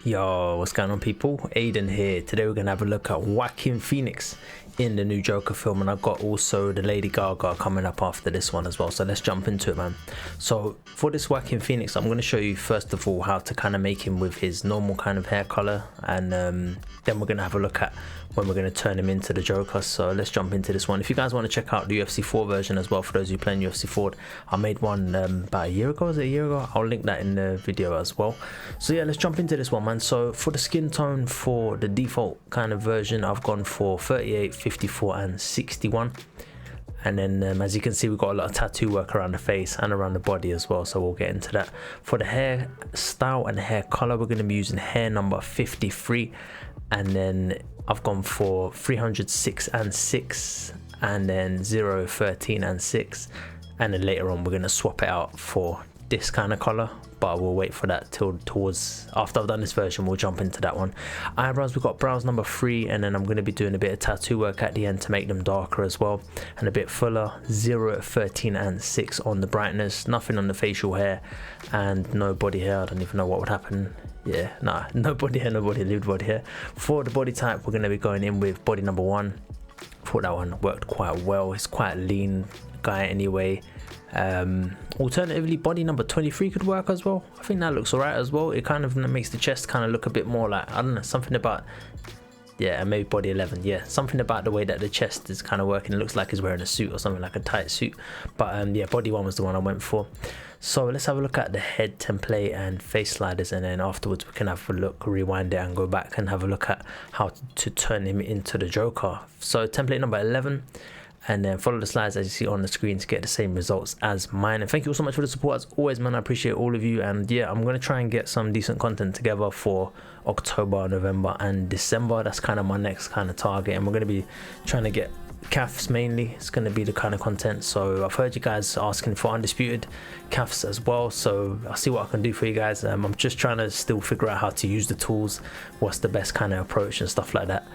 Yo, what's going on, people? Aiden here. Today we're gonna have a look at Joaquin Phoenix in the new Joker film, and I've got also the Lady Gaga coming up after this one as well, so let's jump into it, man. So for this Joaquin Phoenix, I'm going to show you first of all how to kind of make him with his normal kind of hair color, and then we're going to have a look at when we're going to turn him into the Joker. So let's jump into this one. If you guys want to check out the UFC 4 version as well, for those who playing UFC 4, I made one about a year ago. Was it a year ago? I'll link that in the video as well. So yeah, let's jump into this one, man. So for the skin tone, for the default kind of version, I've gone for 38, 54 and 61. And then as you can see, we've got a lot of tattoo work around the face and around the body as well, so we'll get into that. For the hair style and hair color, we're going to be using hair number 53, and then I've gone for 306 and 6, and then 0, 13 and 6, and then later on we're going to swap it out for this kind of color, but we'll wait for that till towards after I've done this version. We'll jump into that one. Eyebrows, we've got brows number 3, and then I'm going to be doing a bit of tattoo work at the end to make them darker as well and a bit fuller. 0, 13 and 6 on the brightness, nothing on the facial hair, and no body hair. I don't even know what would happen. Yeah, nah, no body hair, nobody lived body hair. For the body type, we're going to be going in with body number 1. Thought that one worked quite well. It's quite a lean guy anyway. Alternatively, body number 23 could work as well. I think that looks alright as well. It kind of makes the chest kind of look a bit more like, I don't know, something about, yeah, maybe body 11, yeah, something about the way that the chest is kind of working. It looks like he's wearing a suit or something, like a tight suit. But yeah, body 1 was the one I went for. So let's have a look at the head template and face sliders, and then afterwards we can have a look, rewind it and go back and have a look at how to turn him into the Joker. So template number 11, and then follow the slides as you see on the screen to get the same results as mine. And thank you all so much for the support as always, man. I appreciate all of you. And yeah, I'm going to try and get some decent content together for October, November and December. That's kind of my next kind of target, and we're going to be trying to get CAFs mainly. It's going to be the kind of content. So I've heard you guys asking for undisputed CAFs as well, so I'll see what I can do for you guys. I'm just trying to still figure out how to use the tools, what's the best kind of approach and stuff like that.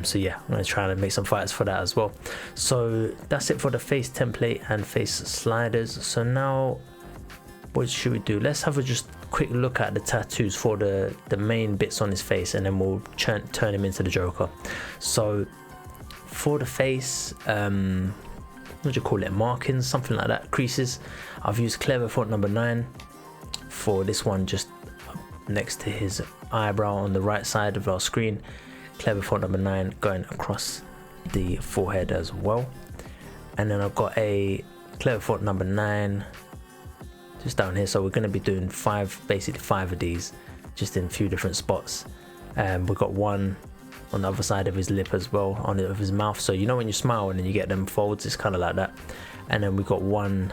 So yeah, I'm going to try and make some fights for that as well. So that's it for the face template and face sliders. So now what should we do? Let's have a just quick look at the tattoos for the main bits on his face, and then we'll turn him into the Joker. So for the face, what do you call it, markings, something like that, creases, I've used clever font number 9 for this one, just next to his eyebrow on the right side of our screen. Clever font number 9 going across the forehead as well, and then I've got a clever font number 9 just down here. So we're going to be doing basically five of these, just in a few different spots. We've got one on the other side of his lip as well, on it of his mouth. So you know when you smile and then you get them folds, it's kind of like that. And then we got one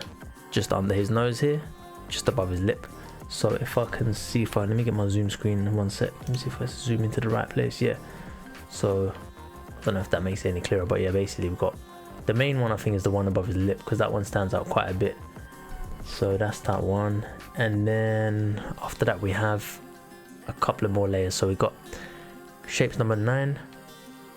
just under his nose here, just above his lip. So if I can see, let me get my zoom screen in one sec. Let me see if I zoom into the right place. Yeah. So I don't know if that makes it any clearer, but yeah, basically we've got the main one, I think is the one above his lip, because that one stands out quite a bit. So that's that one. And then after that we have a couple of more layers. So we've got shapes number 9,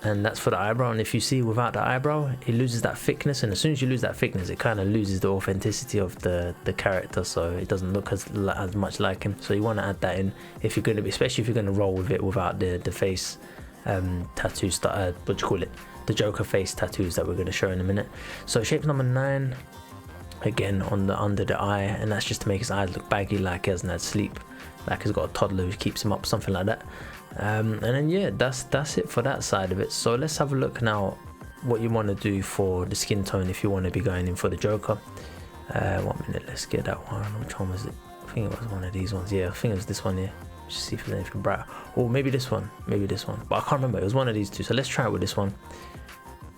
and that's for the eyebrow. And if you see, without the eyebrow, it loses that thickness, and as soon as you lose that thickness, it kind of loses the authenticity of the character, so it doesn't look as much like him. So you want to add that in if you're going to be, especially if you're going to roll with it without the face tattoos, what do you call it, the Joker face tattoos that we're going to show in a minute. So shape number 9, again on the under the eye, and that's just to make his eyes look baggy, like he hasn't had sleep, like he's got a toddler who keeps him up, something like that. And then yeah, that's it for that side of it. So let's have a look now what you want to do for the skin tone if you want to be going in for the Joker. 1 minute, let's get that one. Which one was it? I think it was one of these ones. Yeah, I think it was this one here. Just see if there's anything bright, or maybe this one, but I can't remember. It was one of these two, so let's try it with this one.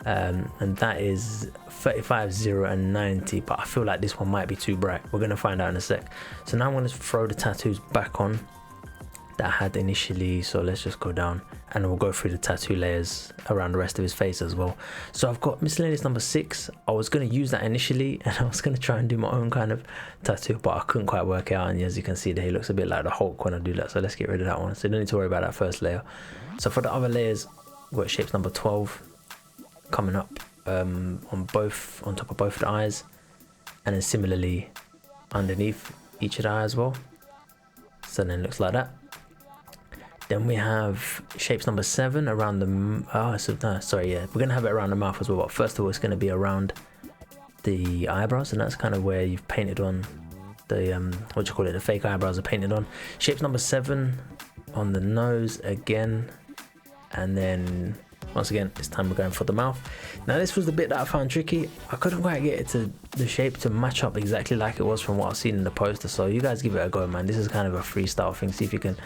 And that is 35, 0 and 90, but I feel like this one might be too bright. We're gonna find out in a sec. So now I'm gonna throw the tattoos back on that I had initially. So let's just go down and we'll go through the tattoo layers around the rest of his face as well. So I've got miscellaneous number 6. I was going to use that initially, and I was going to try and do my own kind of tattoo, but I couldn't quite work it out. And as you can see there, he looks a bit like the Hulk when I do that. So let's get rid of that one, so you don't need to worry about that first layer. So for the other layers, we've got shapes number 12 coming up on top of both the eyes, and then similarly underneath each of the eyes as well. So then it looks like that. Then we have shapes number 7 around the we're gonna have it around the mouth as well, but first of all it's gonna be around the eyebrows, and that's kind of where you've painted on the what do you call it, the fake eyebrows are painted on. Shapes number 7 on the nose again, and then once again this time we're going for the mouth. Now this was the bit that I found tricky. I couldn't quite get it to the shape to match up exactly like it was from what I've seen in the poster, so you guys give it a go, man. This is kind of a freestyle thing, see if you can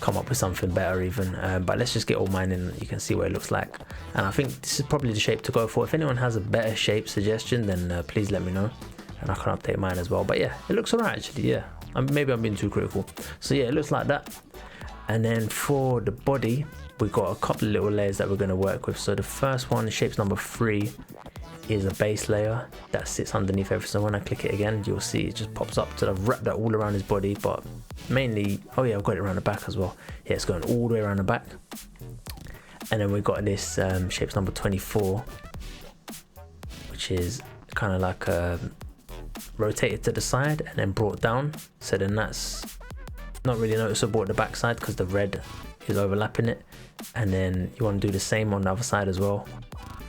come up with something better even, but let's just get all mine in. You can see what it looks like, and I think this is probably the shape to go for. If anyone has a better shape suggestion, then please let me know and I can update mine as well. But yeah, it looks alright actually. Yeah, maybe I'm being too critical. So yeah, it looks like that. And then for the body, we've got a couple of little layers that we're going to work with. So the first one, shapes number 3, is a base layer that sits underneath everything. So when I click it again, you'll see it just pops up. So I've wrapped that all around his body, but mainly, oh yeah, I've got it around the back as well. Yeah, it's going all the way around the back. And then we've got this shapes number 24, which is kind of like rotated to the side and then brought down. So then that's not really noticeable at the back side because the red is overlapping it. And then you want to do the same on the other side as well,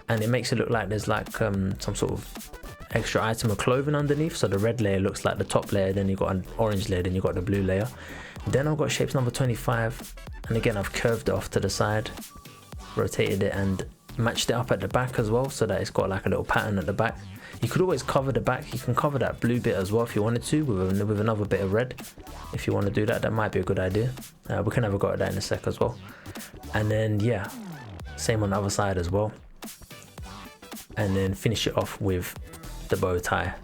and it makes it look like there's like some sort of extra item of clothing underneath. So the red layer looks like the top layer, then you got an orange layer, then you got the blue layer. Then I've got shapes number 25, and again I've curved it off to the side, rotated it and matched it up at the back as well, so that it's got like a little pattern at the back. You could always cover the back. You can cover that blue bit as well if you wanted to with another bit of red. If you want to do that, that might be a good idea. We can have a go at that in a sec as well. And then yeah, same on the other side as well. And then finish it off with the bow tie.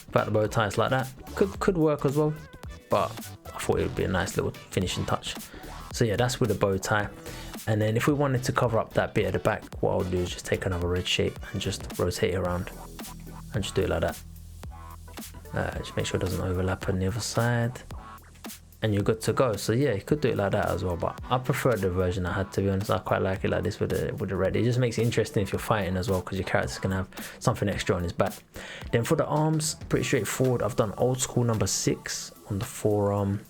About the bow ties like that could work as well, but I thought it would be a nice little finishing touch. So yeah, that's with the bow tie. And then if we wanted to cover up that bit at the back, what I'll do is just take another red shape and just rotate it around and just do it like that. Just make sure it doesn't overlap on the other side, and you're good to go. So yeah, you could do it like that as well, but I prefer the version I had, to be honest. I quite like it like this with the red. It just makes it interesting if you're fighting as well, because your character's gonna have something extra on his back. Then for the arms, pretty straightforward. I've done old school number 6 on the forearm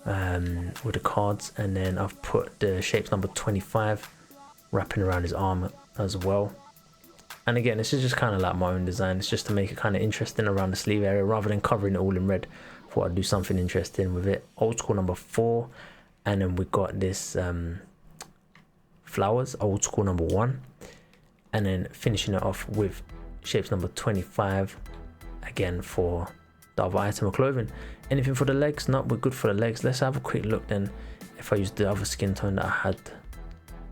with the cards, and then I've put the shapes number 25 wrapping around his arm as well. And again, this is just kind of like my own design. It's just to make it kind of interesting around the sleeve area rather than covering it all in red. Thought I'd do something interesting with it. Old school number 4, and then we got this flowers, old school number 1, and then finishing it off with shapes number 25 again for the other item of clothing. Anything for the legs? No, we're good for the legs. Let's have a quick look then if I use the other skin tone that I had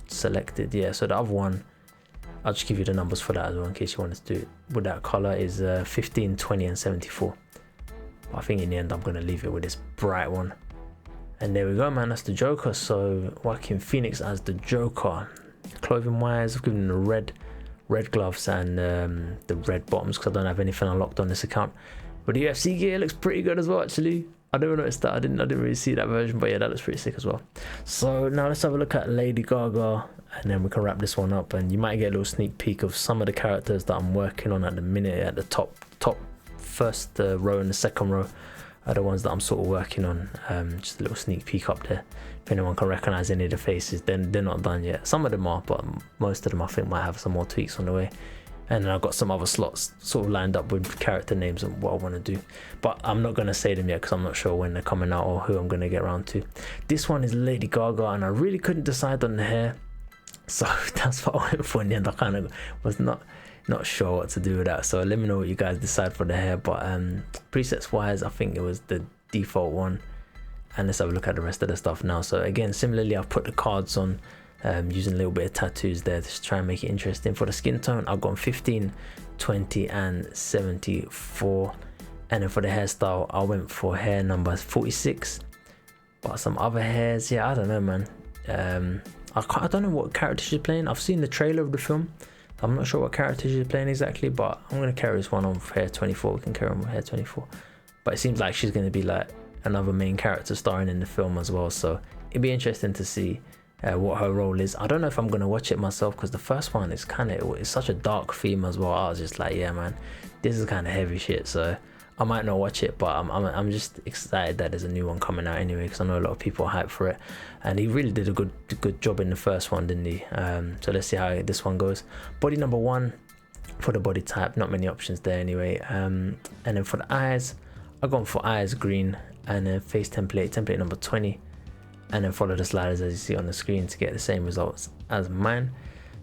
selected. Yeah, so the other one, I'll just give you the numbers for that as well in case you wanted to do it with that color, is 15, 20 and 74. But I think in the end I'm going to leave it with this bright one. And there we go, man, that's the Joker. So Joaquin Phoenix as the Joker. Clothing wise, I've given him the red gloves and the red bottoms because I don't have anything unlocked on this account. But the UFC gear looks pretty good as well actually. I never noticed that. I didn't really see that version, but yeah, that looks pretty sick as well. So now let's have a look at Lady Gaga, and then we can wrap this one up, and you might get a little sneak peek of some of the characters that I'm working on at the minute. At the top first row and the second row are the ones that I'm sort of working on. Just a little sneak peek up there. If anyone can recognize any of the faces, then they're not done yet. Some of them are, but most of them I think might have some more tweaks on the way. And then I've got some other slots sort of lined up with character names and what I want to do, but I'm not going to say them yet because I'm not sure when they're coming out or who I'm going to get around to. This one is Lady Gaga, and I really couldn't decide on the hair, so that's what I went for in the end. I kind of was not sure what to do with that, so let me know what you guys decide for the hair. But presets wise, I think it was the default one, and let's have a look at the rest of the stuff now. So again, similarly, I've put the cards on, using a little bit of tattoos there to try and make it interesting. For the skin tone, I've gone 15, 20 and 74, and then for the hairstyle I went for hair number 46. But some other hairs, yeah, I don't know, man. I don't know what character she's playing. I've seen the trailer of the film, I'm not sure what character she's playing exactly, but I'm going to carry this one on for hair 24. We can carry on with hair 24, but it seems like she's going to be like another main character starring in the film as well, so it'd be interesting to see what her role is. I don't know if I'm gonna watch it myself because the first one is it's such a dark theme as well. I was just like, yeah, man, this is kind of heavy shit, so I might not watch it, but I'm just excited that there's a new one coming out anyway, because I know a lot of people are hyped for it, and he really did a good job in the first one, didn't he? So let's see how this one goes. Body number 1 for the body type, not many options there anyway. And then for the eyes, I've gone for eyes green, and then face template number 20, and then follow the sliders as you see on the screen to get the same results as mine.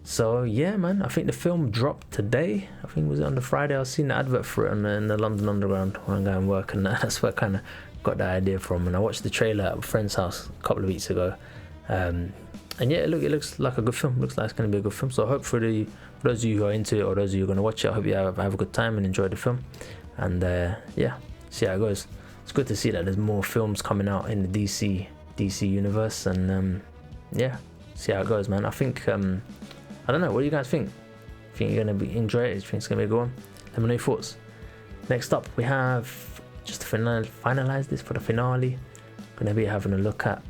So yeah, man, I think the film dropped today. I think it was on the Friday. I was seeing the advert for it in the London Underground when I'm going work, and that's where I kind of got the idea from. And I watched the trailer at a friend's house a couple of weeks ago, and yeah, it looks like a good film. Looks like it's going to be a good film. So hopefully, for those of you who are into it, or those of you who are going to watch it, I hope you have a good time and enjoy the film. And yeah, see how it goes. It's good to see that there's more films coming out in the DC universe, and yeah, see how it goes, man. I think I don't know, what do you guys think? Think you're gonna enjoy it? Do you think it's gonna be a good one? Let me know your thoughts. Next up, we have, just to finalize this for the finale, gonna be having a look at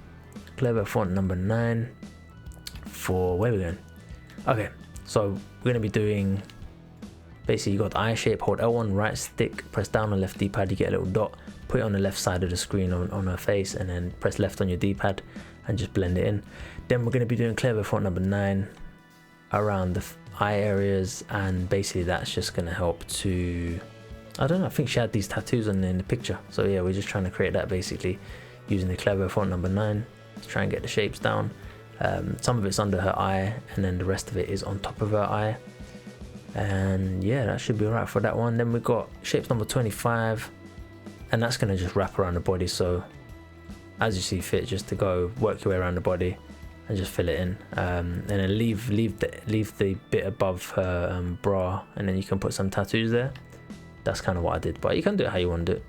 clever font number 9 for where we're going. Okay, so we're gonna be doing, basically you got the eye shape, hold L1 right stick, press down on left D-pad, you get a little dot, put it on the left side of the screen on her face, and then press left on your D-pad and just blend it in. Then we're gonna be doing clever font number 9 around the eye areas, and basically that's just going to help to, I don't know, I think she had these tattoos in the picture, so yeah, we're just trying to create that basically using the clever font number 9 to try and get the shapes down. Some of it's under her eye, and then the rest of it is on top of her eye, and yeah, that should be alright for that one. Then we got shapes number 25, and that's going to just wrap around the body, so as you see fit, just to go work your way around the body and just fill it in, and then leave the bit above her bra, and then you can put some tattoos there. That's kind of what I did, but you can do it how you want to do it.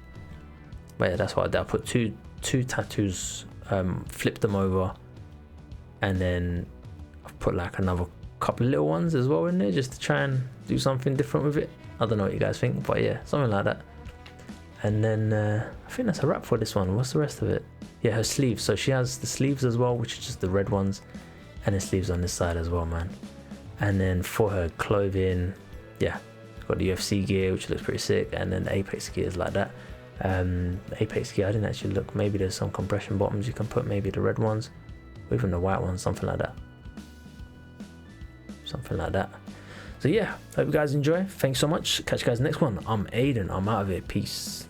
But yeah, that's what I did. I put two tattoos, flipped them over, and then I've put like another couple of little ones as well in there, just to try and do something different with it. I don't know what you guys think, but yeah, something like that. And then I think that's a wrap for this one. What's the rest of it? Yeah, her sleeves. So she has the sleeves as well, which is just the red ones, and the sleeves on this side as well, man. And then for her clothing, yeah, got the UFC gear, which looks pretty sick, and then the Apex gear is like that. Apex gear, I didn't actually look. Maybe there's some compression bottoms you can put, maybe the red ones, or even the white ones, something like that. Something like that. So yeah, hope you guys enjoy. Thanks so much. Catch you guys next one. I'm Aiden. I'm out of here. Peace.